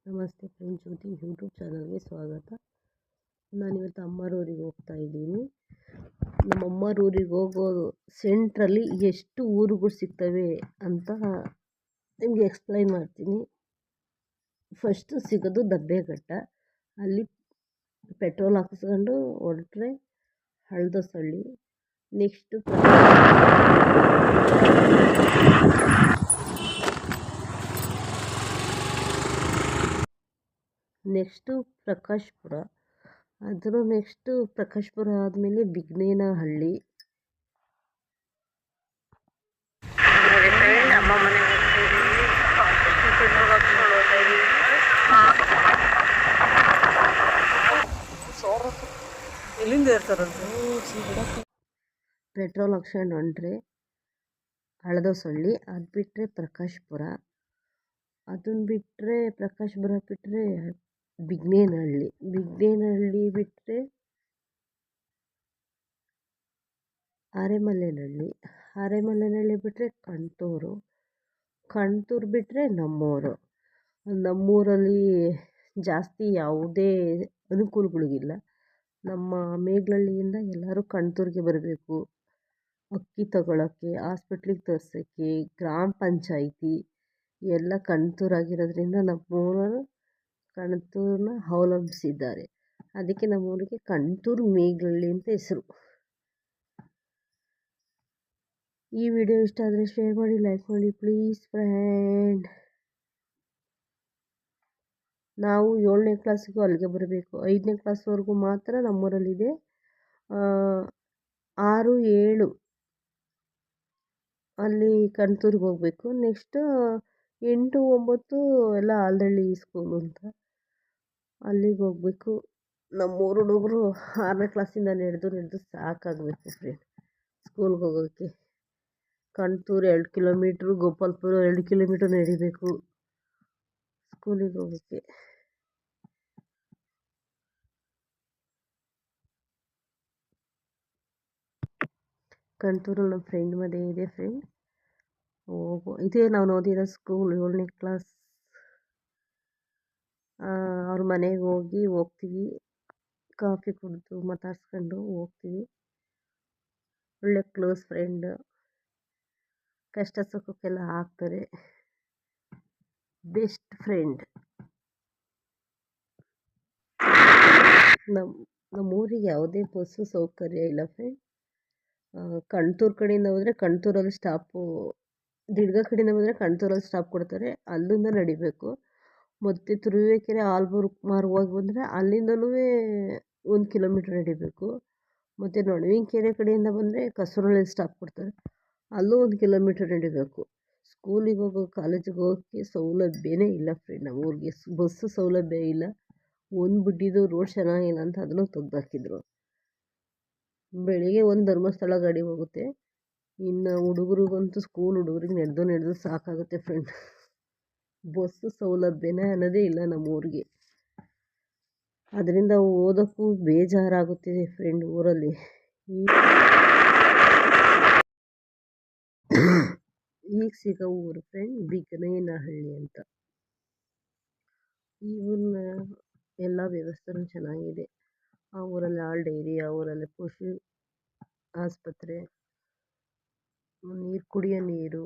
ನಮಸ್ತೆ ಫ್ರೆಂಡ್ಸ್, ಜ್ಯೋತಿ ಯೂಟ್ಯೂಬ್ ಚಾನಲ್ಗೆ ಸ್ವಾಗತ. ನಾನಿವತ್ತು ಅಮ್ಮರೂರಿಗೆ ಹೋಗ್ತಾ ಇದ್ದೀನಿ. ನಮ್ಮ ಅಮ್ಮರೂರಿಗೆ ಹೋಗೋ ಸೆಂಟ್ರಲ್ಲಿ ಎಷ್ಟು ಊರುಗಳು ಸಿಗ್ತವೆ ಅಂತ ನಿಮಗೆ ಎಕ್ಸ್ಪ್ಲೈನ್ ಮಾಡ್ತೀನಿ. ಫಸ್ಟು ಸಿಗೋದು ದಬ್ಬೆಘಟ್ಟ. ಅಲ್ಲಿ ಪೆಟ್ರೋಲ್ ಹಾಕಿಸ್ಕೊಂಡು ಹೊರಟ್ರೆ ಹಳದಸಳ್ಳಿ. ನೆಕ್ಸ್ಟು ಪ್ರಕಾಶ್ಪುರ. ಅದರ ನೆಕ್ಸ್ಟು ಪ್ರಕಾಶ್ಪುರ ಆದಮೇಲೆ ಬಿಗ್ನೇನಹಳ್ಳಿ. ಪೆಟ್ರೋಲ್ ಹಾಕ್ಸ್ಕೊಂಡು ಹೊಂಟ್ರೆ ಹಳದಸಳ್ಳಿ. ಅದು ಬಿಟ್ಟರೆ ಪ್ರಕಾಶ್ಪುರ. ಅದನ್ನು ಬಿಟ್ಟರೆ ಪ್ರಕಾಶ್ಪುರ ಬಿಟ್ಟರೆ ಬಿಗ್ನೇನಹಳ್ಳಿ. ಬಿಗ್ನೇನಹಳ್ಳಿ ಬಿಟ್ಟರೆ ಆರೆಮಲ್ಲೇನಹಳ್ಳಿ. ಆರೆಮಲ್ಲೇನಹಳ್ಳಿ ಬಿಟ್ಟರೆ ಕಣ್ತೂರು. ಕಣ್ತೂರು ಬಿಟ್ಟರೆ ನಮ್ಮೂರು. ನಮ್ಮೂರಲ್ಲಿ ಜಾಸ್ತಿ ಯಾವುದೇ ಅನುಕೂಲಗಳಿಲ್ಲ. ನಮ್ಮ ಮೇಘಲಹಳ್ಳಿಯಿಂದ ಎಲ್ಲರೂ ಕಣ್ತೂರಿಗೆ ಬರಬೇಕು. ಅಕ್ಕಿ ತಗೊಳ್ಳೋಕ್ಕೆ, ಹಾಸ್ಪಿಟ್ಲಿಗೆ ತೋರ್ಸೋಕ್ಕೆ, ಗ್ರಾಮ ಪಂಚಾಯಿತಿ ಎಲ್ಲ ಕಣ್ತೂರಾಗಿರೋದ್ರಿಂದ ನಮ್ಮೂರವರು ಕಣ್ತೂರನ್ನ ಅವಲಂಬಿಸಿದ್ದಾರೆ. ಅದಕ್ಕೆ ನಮ್ಮೂರಿಗೆ ಕಣ್ತೂರು ಮೇಘಲಹಳ್ಳಿ ಅಂತ ಹೆಸರು. ಈ ವಿಡಿಯೋ ಇಷ್ಟ ಆದರೆ ಶೇರ್ ಮಾಡಿ, ಲೈಕ್ ಮಾಡಿ ಪ್ಲೀಸ್ ಫ್ರೆಂಡ್. ನಾವು 7ನೇ ಕ್ಲಾಸಿಗೂ ಅಲ್ಲಿಗೆ ಬರಬೇಕು. 5ನೇ ಕ್ಲಾಸ್ವರೆಗೂ ಮಾತ್ರ ನಮ್ಮೂರಲ್ಲಿದೆ. 6, 7 ಅಲ್ಲಿ ಕಣ್ತೂರಿಗೆ ಹೋಗಬೇಕು. ನೆಕ್ಸ್ಟು 8, 9 ಎಲ್ಲ ಆಲ್ದಳ್ಳಿ ಸ್ಕೂಲು ಅಂತ ಅಲ್ಲಿಗೆ ಹೋಗಬೇಕು. ನಮ್ಮೂರು ಹುಡುಗರು 6ನೇ ಕ್ಲಾಸಿಂದ ನಡೆದು ಸಾಕಾಗಬೇಕು ಫ್ರೆಂಡ್ ಸ್ಕೂಲ್ಗೆ ಹೋಗೋಕ್ಕೆ. ಕಣ್ತೂರು 2 ಕಿಲೋಮೀಟ್ರು, ಗೋಪಾಲ್ಪುರ 2 ಕಿಲೋಮೀಟ್ರ್ ನಡಿಬೇಕು ಸ್ಕೂಲಿಗೆ ಹೋಗೋಕ್ಕೆ. ಕಣ್ತೂರಲ್ಲಿ ನಮ್ಮ ಫ್ರೆಂಡ್ ಮದುವೆ ಇದೆ ಫ್ರೆಂಡ್. ಇದೇ ನಾವು ಓದಿರೋ ಸ್ಕೂಲ್ 7ನೇ ಕ್ಲಾಸ್. ಅವ್ರ ಮನೆಗೆ ಹೋಗ್ತೀವಿ. ಕಾಫಿ ಕುಡಿದು ಮಾತಾಡ್ಸ್ಕೊಂಡು ಹೋಗ್ತೀವಿ. ಒಳ್ಳೆ ಕ್ಲೋಸ್ ಫ್ರೆಂಡ್. ಕಷ್ಟ ಸುಖಕ್ಕೆಲ್ಲ ಆಗ್ತಾರೆ. Best friend. ನಮ್ಮೂರಿಗೆ ಯಾವುದೇ ಬಸ್ಸು ಸೌಕರ್ಯ ಇಲ್ಲ ಫ್ರೆಂಡ್. ಕಣ್ತೂರು ಕಡೆಯಿಂದ ಹೋದರೆ ಕಣ್ತೂರಲ್ಲಿ ಸ್ಟಾಪು, ದಿಡ್ಗ ಕಡೆಯಿಂದ ಬಂದರೆ ಕಣ್ತೂರಲ್ಲಿ ಸ್ಟಾಪ್ ಕೊಡ್ತಾರೆ, ಅಲ್ಲಿಂದ ನಡಿಬೇಕು. ಮತ್ತು ತುರುವೇಕೆರೆ ಆಲ್ಬೂರು ಮಾರ್ಗವಾಗಿ ಬಂದರೆ ಅಲ್ಲಿಂದಲೂ 1 ಕಿಲೋಮೀಟ್ರ್ ನಡಿಬೇಕು. ಮತ್ತು ನಡುವಿನಕೆರೆ ಕಡೆಯಿಂದ ಬಂದರೆ ಕಸರಳ್ಳಿಯಲ್ಲಿ ಸ್ಟಾಪ್ ಕೊಡ್ತಾರೆ, ಅಲ್ಲೂ 1 ಕಿಲೋಮೀಟ್ರ್ ನಡಿಬೇಕು. ಸ್ಕೂಲಿಗೆ ಹೋಗೋ, ಕಾಲೇಜಿಗೆ ಹೋಗೋಕ್ಕೆ ಸೌಲಭ್ಯನೇ ಇಲ್ಲ ಫ್ರೆಂಡ್. ನಮ್ಮೂರಿಗೆ ಬಸ್ಸು ಸೌಲಭ್ಯ ಇಲ್ಲ. ಒಂದು ಬಿಟ್ಟಿದ್ದು ರೋಡ್ ಚೆನ್ನಾಗಿಲ್ಲ ಅಂತ ಅದನ್ನು ತೆಗ್ದಾಕಿದ್ರು. ಬೆಳಿಗ್ಗೆ ಒಂದು ಧರ್ಮಸ್ಥಳ ಗಾಡಿ ಹೋಗುತ್ತೆ. ಇನ್ನು ಹುಡುಗರಿಗಂತೂ ಸ್ಕೂಲ್ ಹುಡುಗರಿಗೆ ನಡೆದು ಸಾಕಾಗುತ್ತೆ ಫ್ರೆಂಡ್. ಬಸ್ಸು ಸೌಲಭ್ಯನೇ ಅನ್ನೋದೇ ಇಲ್ಲ ನಮ್ಮೂರಿಗೆ. ಅದರಿಂದ ಓದೋಕ್ಕೂ ಬೇಜಾರಾಗುತ್ತಿದೆ ಫ್ರೆಂಡ್ ಊರಲ್ಲಿ. ಈಗ ಸಿಗೋ ಊರು ಫ್ರೆಂಡ್ ಬಿಗ್ನೇನಹಳ್ಳಿ ಅಂತ. ಈ ಊರಿನ ಎಲ್ಲ ವ್ಯವಸ್ಥೆನೂ ಚೆನ್ನಾಗಿದೆ. ಆ ಊರಲ್ಲಿ ಹಾಲು ಡೈರಿ, ಆ ಊರಲ್ಲಿ ಪಶು ಆಸ್ಪತ್ರೆ, ಕುಡಿಯೋ ನೀರು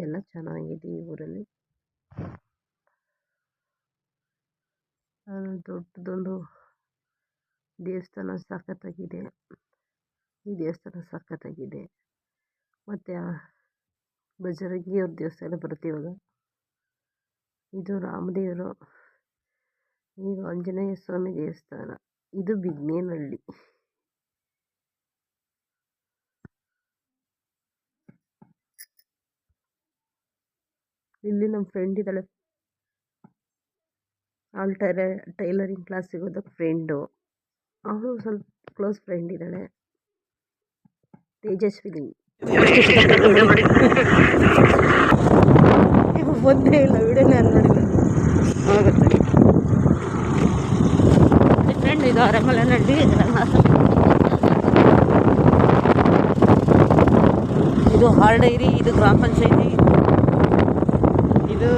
ಎಲ್ಲ ಚೆನ್ನಾಗಿದೆ ಈ ಊರಲ್ಲಿ. ದೊಡ್ಡದೊಂದು ದೇವಸ್ಥಾನ ಸಖತ್ತಾಗಿದೆ. ಈ ದೇವಸ್ಥಾನ ಸಖತ್ತಾಗಿದೆ. ಮತ್ತು ಬಜರಂಗಿಯವ್ರ ದೇವಸ್ಥಾನ ಬರುತ್ತೆ ಇವಾಗ. ಇದು ರಾಮದೇವರು, ಇದು ಆಂಜನೇಯ ಸ್ವಾಮಿ ದೇವಸ್ಥಾನ. ಇದು ಬಿಗ್ನೇನಹಳ್ಳಿ. ಇಲ್ಲಿ ನಮ್ಮ ಫ್ರೆಂಡ್ ಇದ್ದಾಳೆ. ಅವಳು ಟೈಲರಿಂಗ್ ಕ್ಲಾಸಿಗೆ ಹೋದಕ್ಕೆ ಫ್ರೆಂಡು. ಅವಳು ಸ್ವಲ್ಪ ಕ್ಲೋಸ್ ಫ್ರೆಂಡ್ ಇದ್ದಾಳೆ, ತೇಜಸ್ವಿನಿ. ಒಂದೇ ಇಲ್ಲ ವಿಡಿಯೋ ನಾನು ನೋಡಿಲ್ಲ. ಫ್ರೆಂಡ್ ಇದು ಆರೆಮಲ್ಲೇನಹಳ್ಳಿ. ಇದು ಹಾಲ್ ಡೈರಿ, ಇದು ಗ್ರಾಮ ಪಂಚಾಯಿತಿ, ಇದು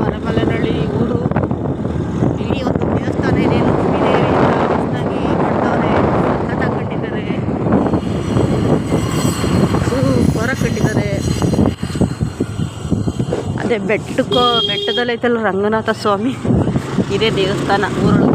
ಆರೆಮಲ್ಲೇನಹಳ್ಳಿ ಊರು. ಕಟ್ಟಿದ್ದಾರೆ. ಅದೇ ಬೆಟ್ಟದಲ್ಲೈತಲ್ಲ ರಂಗನಾಥ ಸ್ವಾಮಿ, ಇದೇ ದೇವಸ್ಥಾನ ಊರೊಳಗೆ.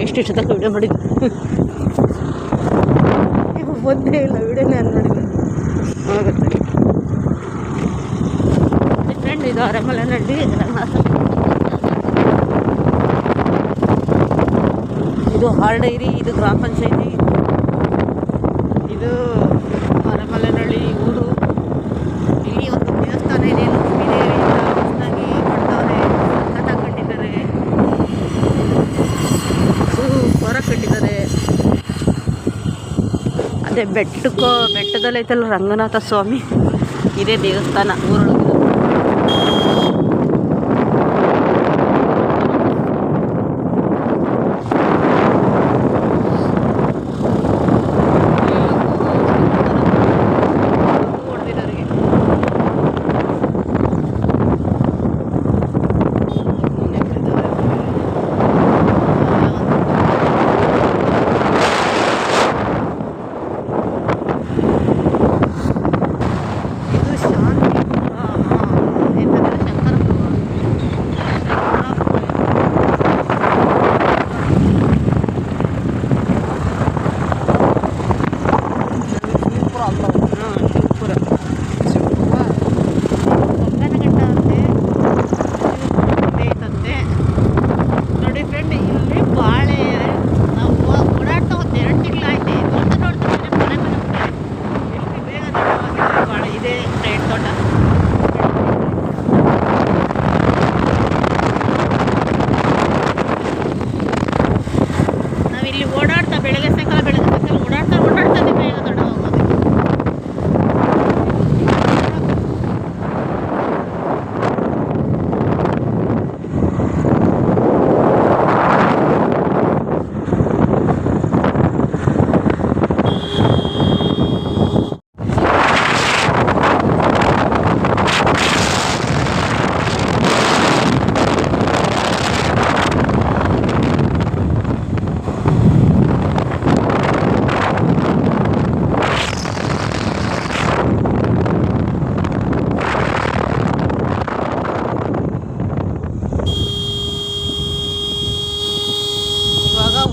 ಎಷ್ಟು ತನಕ ವಿಡಿಯೋ ಮಾಡಿದ್ದು ಒಂದೇ ಇಲ್ಲ, ವಿಡಿಯೋನೇ ಅಲ್ಲಿ ನೋಡಿಲ್ಲ ಆಗುತ್ತೆ ಫ್ರೆಂಡ್. ಇದು ಅರಮನೆಹಳ್ಳಿ ಇದು ಹಾರ್ ಡೈರಿ, ಇದು ಗ್ರಾಮ ಪಂಚಾಯತಿ, ಇದು ಅರಮನೆಹಳ್ಳಿ ಊರು. ಇಲ್ಲಿ ಒಂದು ದೇವಸ್ಥಾನ ಇದೆ, ಲಕ್ಷ್ಮೀ ದೇವಿ ಹೊಸದಾಗಿ ಕಟ್ತವ್ರೆ, ಕಥ ಕಟ್ಟಿದ್ದಾರೆ, ಹೊರ ಕಟ್ಟಿದ್ದಾರೆ. ಅದೇ ಬೆಟ್ಟದಲ್ಲೈತಲ್ಲ ರಂಗನಾಥ ಸ್ವಾಮಿ, ಇದೇ ದೇವಸ್ಥಾನ ಊರೊಳಗೆ.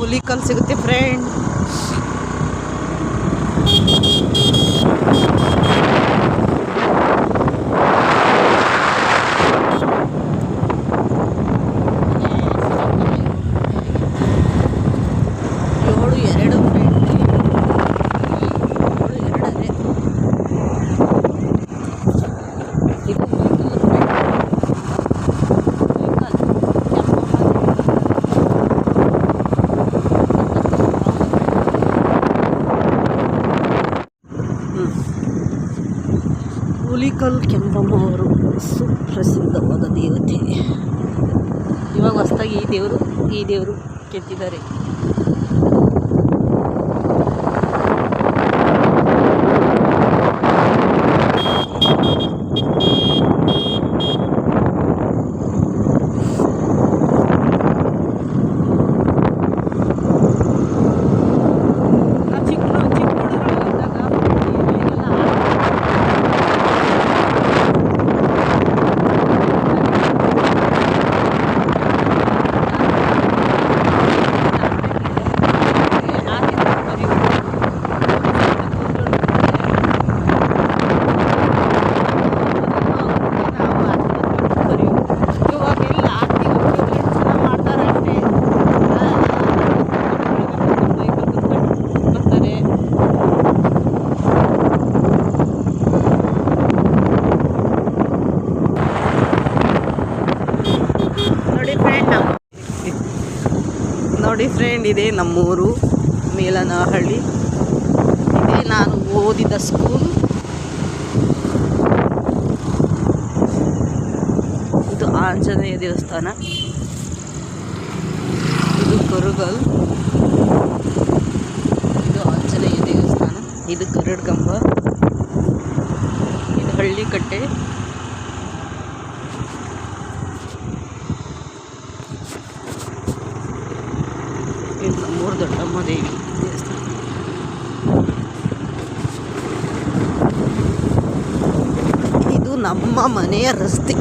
ಹುಲಿಕಲ್ ಸಿಗುತ್ತೆ ಫ್ರೆಂಡ್. ಹುಲಿಕಲ್ ಕೆಂಪಮ್ಮ ಅವರು ಸುಪ್ರಸಿದ್ಧವಾದ ದೇವತೆ. ಇವಾಗ ಹೊಸದಾಗಿ ಈ ದೇವರು ಕೆತ್ತಿದ್ದಾರೆ. ನೋಡಿ ಫ್ರೆಂಡ್, ಇದೇ ನಮ್ಮೂರು ಮೇಲನಹಳ್ಳಿ. ಇದೇ ನಾನು ಓದಿದ ಸ್ಕೂಲ್. ಇದು ಆಂಜನೇಯ ದೇವಸ್ಥಾನ. ಇದು ಕೊರುಗಲ್. ಇದು ಆಂಜನೇಯ ದೇವಸ್ಥಾನ. ಇದು ಗರುಡ ಕಂಬ. ಇದು ಹಳ್ಳಿಕಟ್ಟೆ. ಇದು ನಮ್ಮೂರು ದೊಡ್ಡಮ್ಮ ದೇವಿ ದೇವಸ್ಥಾನ. ಇದು ನಮ್ಮ ಮನೆಯ ರಸ್ತೆ.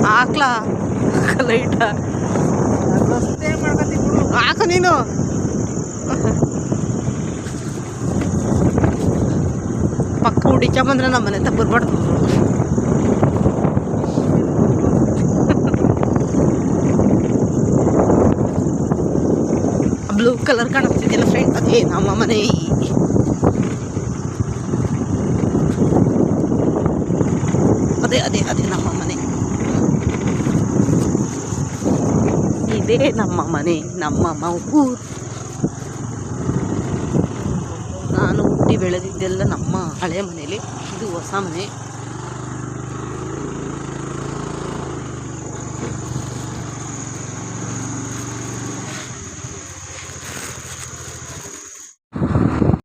ಹಾಕ್ಲಾ ಲೈಟ ಹಾಕ ನೀನು. ಪಕ್ಕ ಹುಡಿಕ ಬಂದ್ರೆ ನಮ್ಮ ಮನೆ ಅಂತ ಬರ್ಬಾರ್ದು. ಬ್ಲೂ ಕಲರ್ ಕಾಣಿಸ್ತಿದೆಯಲ್ಲ ಫ್ರೆಂಡ್, ಅದೇ ನಮ್ಮ ಮನೆ. ಅದೇ ಅದೇ ಅದೇ ನಮ್ಮ ಮನೆ. ಇದೇ ನಮ್ಮ ಮನೆ, ನಮ್ಮ ಊರು. ನಾನು ಹುಟ್ಟಿ ಬೆಳೆದಿದ್ದೆಲ್ಲ ನಮ್ಮ ಹಳೆ ಮನೇಲಿ. ಇದು ಹೊಸ ಮನೆ.